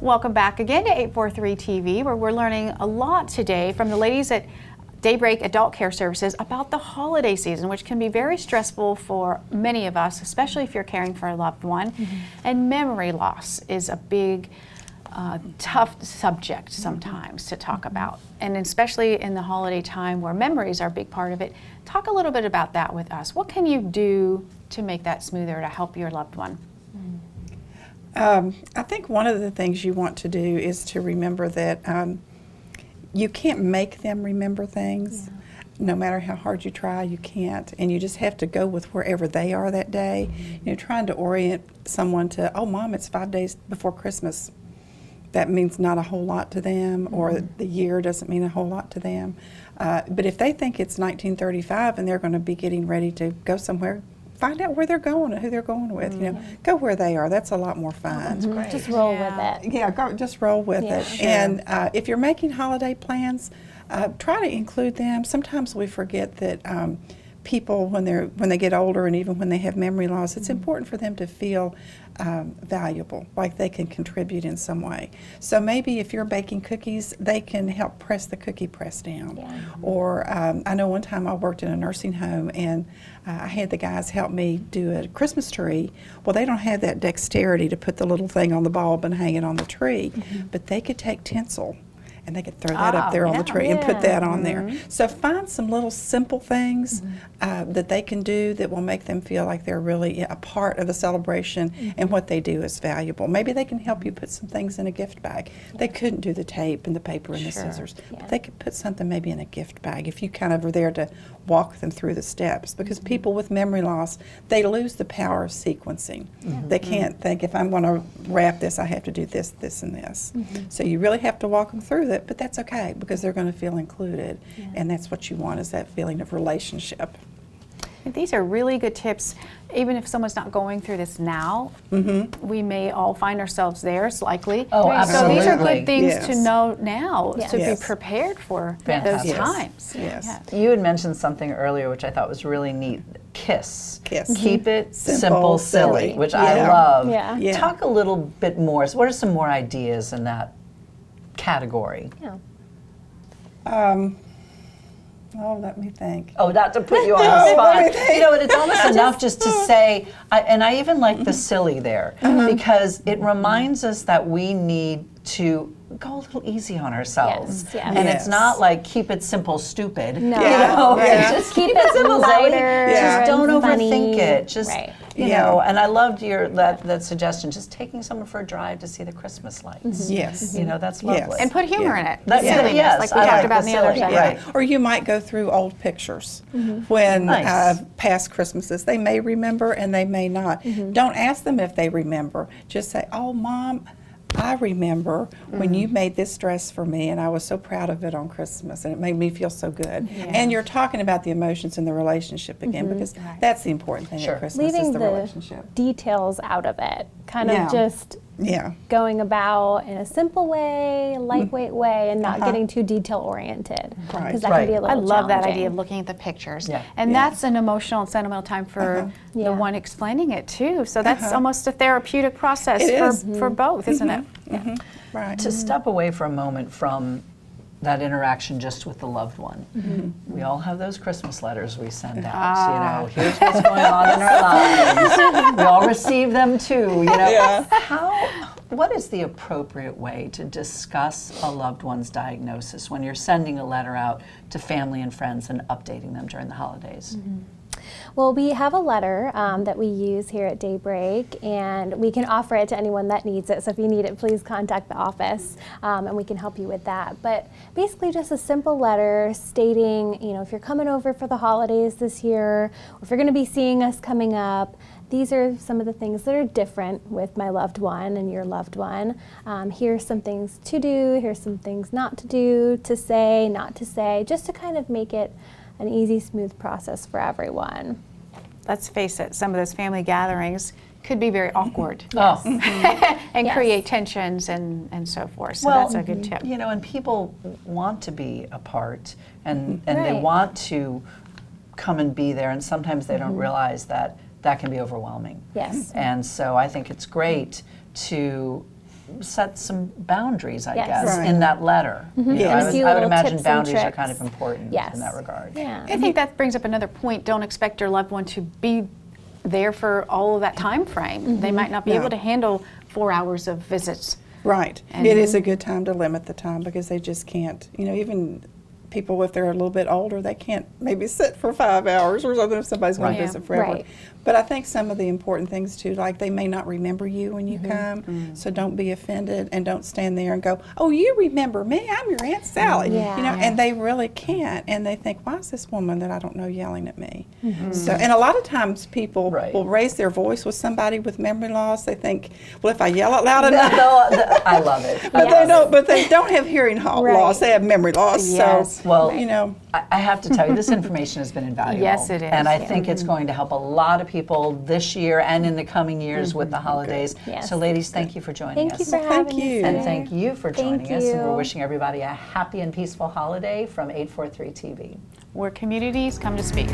Welcome back again to 843 TV, where we're learning a lot today from the ladies at DayBreak Adult Care Services about the holiday season, which can be very stressful for many of us, especially if you're caring for a loved one. And memory loss is a big, tough subject sometimes to talk about, and especially in the holiday time where memories are a big part of it. Talk a little bit about that with us. What can you do to make that smoother to help your loved one? I think one of the things you want to do is to remember that you can't make them remember things. No matter how hard you try, you can't. And you just have to go with wherever they are that day. You know, trying to orient someone to, oh, Mom, it's 5 days before Christmas. That means not a whole lot to them, or the year doesn't mean a whole lot to them. But if they think it's 1935 and they're going to be getting ready to go somewhere, find out where they're going and who they're going with. You know, go where they are. That's a lot more fun. Just roll with it. Yeah, just roll with it. Sure. And if you're making holiday plans, try to include them. Sometimes we forget that people, when they get older and even when they have memory loss, it's important for them to feel valuable, like they can contribute in some way. So maybe if you're baking cookies, they can help press the cookie press down. Or I know one time I worked in a nursing home and I had the guys help me do a Christmas tree. Well, they don't have that dexterity to put the little thing on the bulb and hang it on the tree, but they could take tinsel and they could throw that up there on the tree and put that on there. So find some little simple things that they can do that will make them feel like they're really a part of the celebration and what they do is valuable. Maybe they can help you put some things in a gift bag. They couldn't do the tape and the paper and the scissors, but they could put something maybe in a gift bag if you kind of are there to walk them through the steps, because people with memory loss, they lose the power of sequencing. They can't think, if I'm going to wrap this, I have to do this, this, and this. So you really have to walk them through that, but that's okay because they're going to feel included, and that's what you want, is that feeling of relationship. These are really good tips. Even if someone's not going through this now, we may all find ourselves there, it's likely. Oh, absolutely. So these are good things to know now, to be prepared for Fantastic. those times. You had mentioned something earlier which I thought was really neat. KISS. KISS. Keep it simple, silly, which I love. Talk a little bit more. So what are some more ideas in that category? Oh, let me think. Oh, not to put you on the spot. You know, and it's almost enough just to say, and I even like the silly there, because it reminds us that we need to go a little easy on ourselves. And it's not like keep it simple, stupid. No. You know, just keep it simple, lighter. Just don't overthink it. Just, you know, and I loved your that suggestion, just taking someone for a drive to see the Christmas lights. You know, that's lovely. And put humor in it. That's like we talked about in the other segment. Or you might go through old pictures when past Christmases. They may remember and they may not. Don't ask them if they remember. Just say, oh, Mom, I remember when you made this dress for me and I was so proud of it on Christmas and it made me feel so good. And you're talking about the emotions and the relationship again, because that's the important thing at Christmas, leaving is the relationship. Details out of it, kind of just going about in a simple way, lightweight way, and not getting too detail oriented, because that can be a little I love that challenging. idea of looking at the pictures, and that's an emotional and sentimental time for the one explaining it too. So that's almost a therapeutic process for both, isn't it? To step away for a moment from that interaction just with the loved one. We all have those Christmas letters we send out. You know, here's what's going on in our lives. We all receive them too. You know, what is the appropriate way to discuss a loved one's diagnosis when you're sending a letter out to family and friends and updating them during the holidays? Well, we have a letter that we use here at DayBreak, and we can offer it to anyone that needs it. So if you need it, please contact the office, and we can help you with that. But basically just a simple letter stating, you know, if you're coming over for the holidays this year, or if you're going to be seeing us coming up, these are some of the things that are different with my loved one and your loved one. Here's some things to do, here's some things not to do, to say, not to say, just to kind of make it an easy, smooth process for everyone. Let's face it, some of those family gatherings could be very awkward and create tensions and so forth. So that's a good tip. You know, and people want to be a part and they want to come and be there, and sometimes they don't realize that that can be overwhelming. And so I think it's great to set some boundaries, I Yes. guess, Right. in that letter. You know, Yeah. And a few I would little imagine tips and boundaries are tricks. kind of important Yes. in that regard. Yeah. I think that brings up another point. Don't expect your loved one to be there for all of that time frame. They might not be No. able to handle 4 hours of visits. Right. And- It is a good time to limit the time because they just can't, you know, even people if they're a little bit older, they can't maybe sit for 5 hours or something if somebody's going Right. to visit forever. Right. But I think some of the important things too, like they may not remember you when you come, so don't be offended and don't stand there and go, "Oh, you remember me? I'm your Aunt Sally." Yeah. You know, and they really can't, and they think, "Why is this woman that I don't know yelling at me?" So, and a lot of times people Right. will raise their voice with somebody with memory loss. They think, "Well, if I yell out loud enough." I love it. But they don't. But they don't have hearing Right. loss. They have memory loss. Yes. So, Well, you know, I have to tell you, this information has been invaluable. Yes, it is. And I Yeah. think it's going to help a lot of people this year and in the coming years with the holidays. Yes. So, ladies, thank you for joining Thank us. you for Well, having thank you. us. And here. thank you for Thank joining us. And we're you. wishing everybody a happy and peaceful holiday from 843 TV. Where communities come to speak.